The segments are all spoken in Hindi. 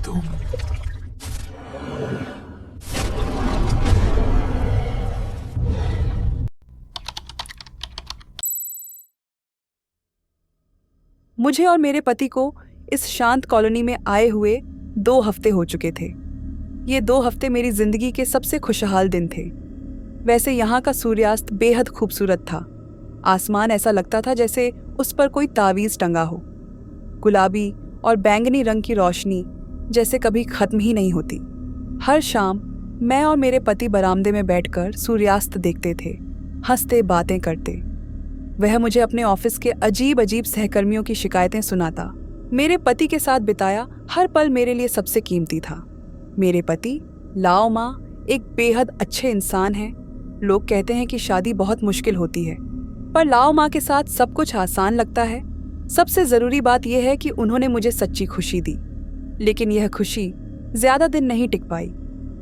तुम? मुझे और मेरे पति को इस शांत कॉलोनी में आए हुए 2 हफ्ते हो चुके थे। ये 2 हफ्ते मेरी जिंदगी के सबसे खुशहाल दिन थे। वैसे यहाँ का सूर्यास्त बेहद खूबसूरत था। आसमान ऐसा लगता था जैसे उस पर कोई तावीज़ टंगा हो। गुलाबी और बैंगनी रंग की रोशनी जैसे कभी खत्म ही नहीं होती। हर शाम मैं और मेरे पति बरामदे में बैठकर सूर्यास्त देखते थे, हंसते बातें करते। वह मुझे अपने ऑफिस के अजीब अजीब सहकर्मियों की शिकायतें सुनाता। मेरे पति के साथ बिताया हर पल मेरे लिए सबसे कीमती था। मेरे पति लाओ माँ एक बेहद अच्छे इंसान हैं। लोग कहते हैं कि शादी बहुत मुश्किल होती है, पर लाओ माँ के साथ सब कुछ आसान लगता है। सबसे ज़रूरी बात यह है कि उन्होंने मुझे सच्ची खुशी दी, लेकिन यह खुशी ज़्यादा दिन नहीं टिक पाई।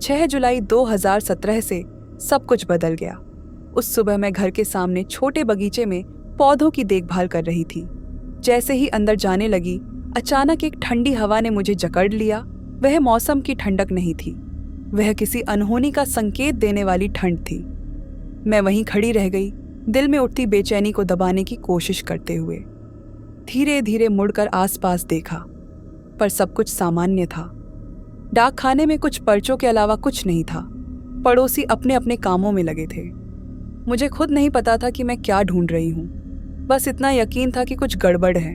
6 जुलाई 2017 से सब कुछ बदल गया। उस सुबह मैं घर के सामने छोटे बगीचे में पौधों की देखभाल कर रही थी। जैसे ही अंदर जाने लगी, अचानक एक ठंडी हवा ने मुझे जकड़ लिया। वह मौसम की ठंडक नहीं थी, वह किसी अनहोनी का संकेत देने वाली ठंड थी। मैं वहीं खड़ी रह गई, दिल में उठती बेचैनी को दबाने की कोशिश करते हुए। धीरे धीरे मुड़कर आसपास देखा, पर सब कुछ सामान्य था। डाकखाने में कुछ पर्चों के अलावा कुछ नहीं था। पड़ोसी अपने अपने कामों में लगे थे। मुझे खुद नहीं पता था कि मैं क्या ढूंढ रही हूँ। बस इतना यकीन था कि कुछ गड़बड़ है,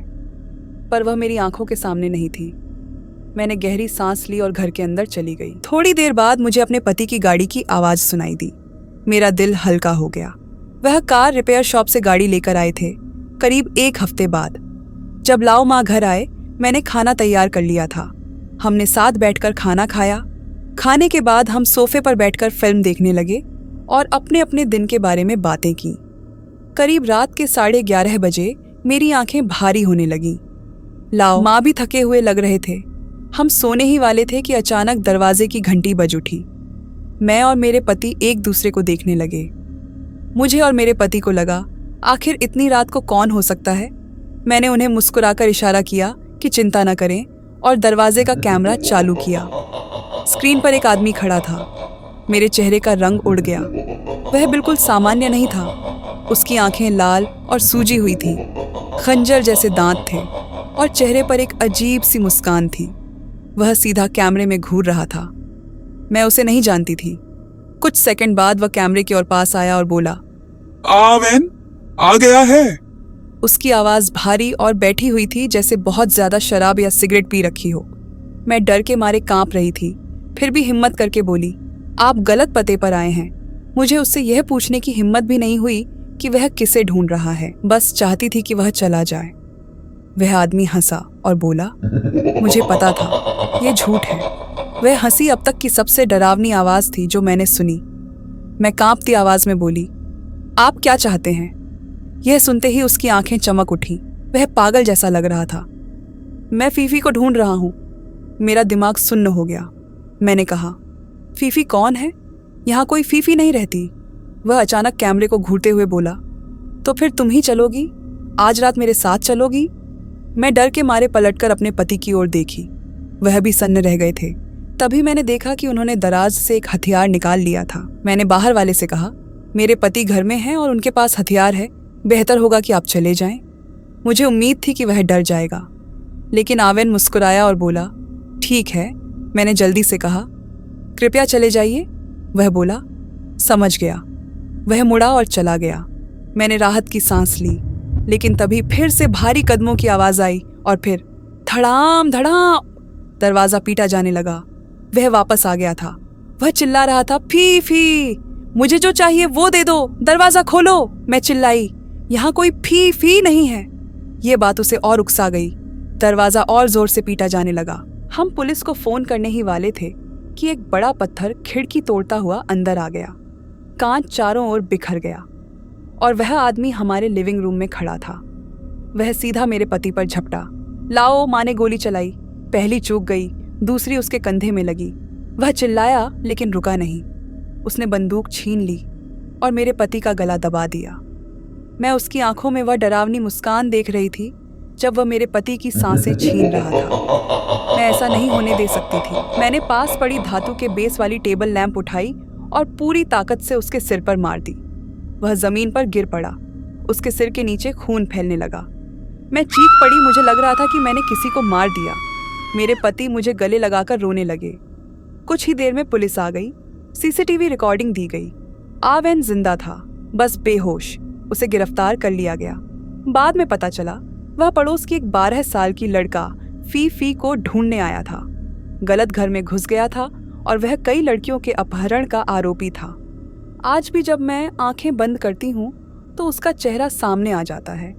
पर वह मेरी आंखों के सामने नहीं थी। मैंने गहरी सांस ली और घर के अंदर चली गई। थोड़ी देर बाद मुझे अपने पति की गाड़ी की आवाज़ सुनाई दी। मेरा दिल हल्का हो गया। वह कार रिपेयर शॉप से गाड़ी लेकर आए थे, करीब 1 हफ्ते बाद। जब लाओ माँ घर आए, मैंने खाना तैयार कर लिया था। हमने साथ बैठकर खाना खाया। खाने के बाद हम सोफे पर बैठकर फिल्म देखने लगे और अपने अपने दिन के बारे में बातें की। करीब रात के 11:30 बजे मेरी आंखें भारी होने लगीं। लाओ माँ भी थके हुए लग रहे थे। हम सोने ही वाले थे कि अचानक दरवाजे की घंटी बज उठी। मैं और मेरे पति एक दूसरे को देखने लगे। मुझे और मेरे पति को लगा, आखिर इतनी रात को कौन हो सकता है। मैंने उन्हें मुस्कुराकर इशारा किया कि चिंता न करें और दरवाजे का कैमरा चालू किया। स्क्रीन पर एक आदमी खड़ा था। मेरे चेहरे का रंग उड़ गया। वह बिल्कुल सामान्य नहीं था। उसकी आंखें लाल और सूजी हुई थीं, खंजर जैसे दांत थे और चेहरे पर एक अजीब सी मुस्कान थी। वह सीधा कैमरे में घूर रहा था। मैं उसे नहीं जानती थी। कुछ सेकंड बाद वह कैमरे की ओर पास आया और बोला, आवेन, आ गया है। उसकी आवाज़ भारी और बैठी हुई थी, जैसे बहुत ज़्यादा शराब या सिगरेट पी रखी हो। मैं डर के मारे कांप रही थी, फिर भी हिम्मत करके बोली, आप गलत पते पर आए हैं। मुझे उससे यह पूछने की हिम्मत भी नहीं हुई कि वह किसे ढूंढ रहा है। बस चाहती थी कि वह चला जाए। वह आदमी हंसा और बोला, मुझे पता था यह झूठ है। वह हंसी अब तक की सबसे डरावनी आवाज़ थी जो मैंने सुनी। मैं कांपती आवाज़ में बोली, आप क्या चाहते हैं? यह सुनते ही उसकी आंखें चमक उठी। वह पागल जैसा लग रहा था। मैं फीफी को ढूंढ रहा हूँ। मेरा दिमाग सुन्न हो गया। मैंने कहा, फीफी कौन है? यहाँ कोई फीफी नहीं रहती। वह अचानक कैमरे को घूरते हुए बोला, तो फिर तुम ही चलोगी? आज रात मेरे साथ चलोगी? मैं डर के मारे पलटकर अपने पति की ओर देखी। वह भी सन्न रह गए थे। तभी मैंने देखा कि उन्होंने दराज से एक हथियार निकाल लिया था। मैंने बाहर वाले से कहा, मेरे पति घर में हैं और उनके पास हथियार है, बेहतर होगा कि आप चले जाएं। मुझे उम्मीद थी कि वह डर जाएगा, लेकिन आवेन मुस्कुराया और बोला, ठीक है। मैंने जल्दी से कहा, कृपया चले जाइए। वह बोला, समझ गया। वह मुड़ा और चला गया। मैंने राहत की सांस ली, लेकिन तभी फिर से भारी कदमों की आवाज़ आई और फिर धड़ाम धड़ाम दरवाज़ा पीटा जाने लगा। वह वापस आ गया था। वह चिल्ला रहा था, फी फी, मुझे जो चाहिए वो दे दो, दरवाज़ा खोलो। मैं चिल्लाई, यहाँ कोई फी फी नहीं है। ये बात उसे और उकसा गई। दरवाज़ा और ज़ोर से पीटा जाने लगा। हम पुलिस को फ़ोन करने ही वाले थे कि एक बड़ा पत्थर खिड़की तोड़ता हुआ अंदर आ गया। कांच चारों ओर बिखर गया और वह आदमी हमारे लिविंग रूम में खड़ा था। वह सीधा मेरे पति पर झपटा। लाओ माँ ने गोली चलाई। पहली चूक गई, दूसरी उसके कंधे में लगी। वह चिल्लाया लेकिन रुका नहीं। उसने बंदूक छीन ली और मेरे पति का गला दबा दिया। मैं उसकी आंखों में वह डरावनी मुस्कान देख रही थी जब वह मेरे पति की सांसें छीन रहा था। मैं ऐसा नहीं होने दे सकती थी। मैंने पास पड़ी धातु के बेस वाली टेबल लैंप उठाई और पूरी ताकत से उसके सिर पर मार दी। वह जमीन पर गिर पड़ा। उसके सिर के नीचे खून फैलने लगा। मैं चीख पड़ी। मुझे लग रहा था कि मैंने किसी को मार दिया। मेरे पति मुझे गले लगाकर रोने लगे। कुछ ही देर में पुलिस आ गई। सीसीटीवी रिकॉर्डिंग दी गई। आवेन जिंदा था, बस बेहोश। उसे गिरफ्तार कर लिया गया। बाद में पता चला वह पड़ोस की एक 12 साल की लड़का फी को ढूंढने आया था। गलत घर में घुस गया था और वह कई लड़कियों के अपहरण का आरोपी था। आज भी जब मैं आंखें बंद करती हूँ तो उसका चेहरा सामने आ जाता है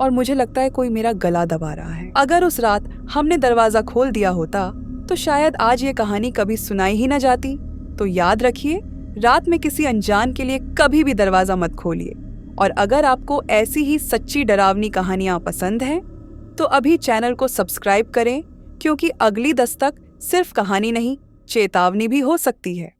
और मुझे लगता है कोई मेरा गला दबा रहा है। अगर उस रात हमने दरवाजा खोल दिया होता तो शायद आज ये कहानी कभी सुनाई ही न जाती। तो याद रखिए, रात में किसी अनजान के लिए कभी भी दरवाजा मत खोलिए। और अगर आपको ऐसी ही सच्ची डरावनी कहानियां पसंद हैं तो अभी चैनल को सब्सक्राइब करें, क्योंकि अगली दस्तक सिर्फ कहानी नहीं, चेतावनी भी हो सकती है।